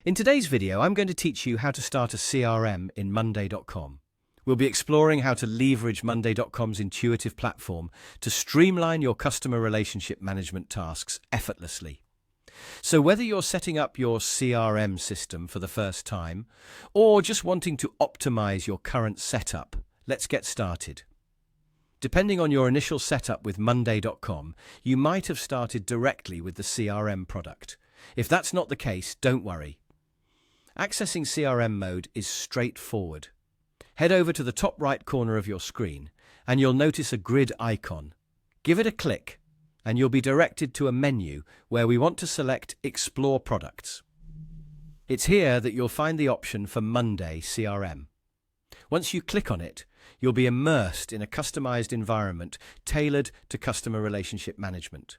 In today's video, I'm going to teach you how to start a CRM in Monday.com. We'll be exploring how to leverage Monday.com's intuitive platform to streamline your customer relationship management tasks effortlessly. So whether you're setting up your CRM system for the first time or just wanting to optimize your current setup, let's get started. Depending on your initial setup with Monday.com, you might have started directly with the CRM product. If that's not the case, don't worry. Accessing CRM mode is straightforward. Head over to the top right corner of your screen and you'll notice a grid icon. Give it a click and you'll be directed to a menu where we want to select Explore Products. It's here that you'll find the option for Monday CRM. Once you click on it, you'll be immersed in a customized environment tailored to customer relationship management.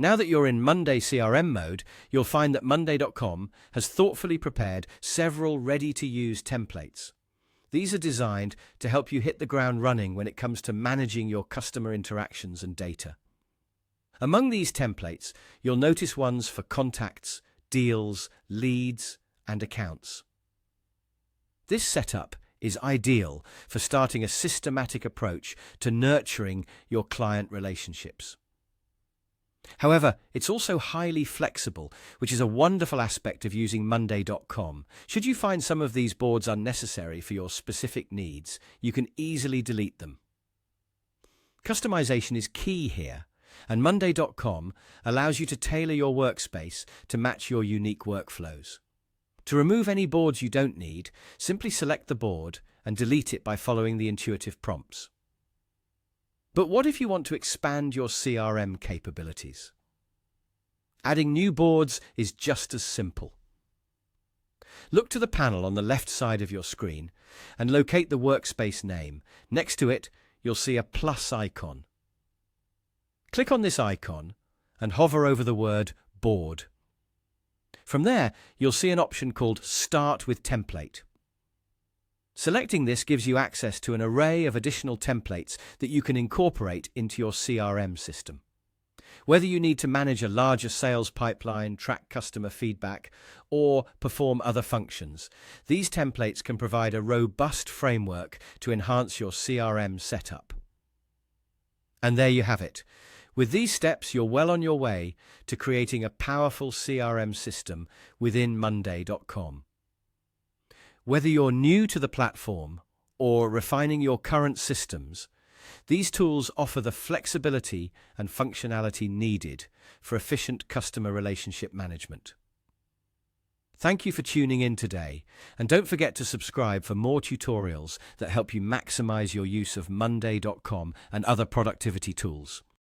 Now that you're in Monday CRM mode, you'll find that Monday.com has thoughtfully prepared several ready-to-use templates. These are designed to help you hit the ground running when it comes to managing your customer interactions and data. Among these templates, you'll notice ones for contacts, deals, leads, and accounts. This setup is ideal for starting a systematic approach to nurturing your client relationships. However, it's also highly flexible, which is a wonderful aspect of using Monday.com. Should you find some of these boards unnecessary for your specific needs, you can easily delete them. Customization is key here, and Monday.com allows you to tailor your workspace to match your unique workflows. To remove any boards you don't need, simply select the board and delete it by following the intuitive prompts. But what if you want to expand your CRM capabilities? Adding new boards is just as simple. Look to the panel on the left side of your screen and locate the workspace name. Next to it, you'll see a plus icon. Click on this icon and hover over the word Board. From there, you'll see an option called Start with Template. Selecting this gives you access to an array of additional templates that you can incorporate into your CRM system. Whether you need to manage a larger sales pipeline, track customer feedback, or perform other functions, these templates can provide a robust framework to enhance your CRM setup. And there you have it. With these steps, you're well on your way to creating a powerful CRM system within Monday.com. Whether you're new to the platform or refining your current systems, these tools offer the flexibility and functionality needed for efficient customer relationship management. Thank you for tuning in today, and don't forget to subscribe for more tutorials that help you maximize your use of Monday.com and other productivity tools.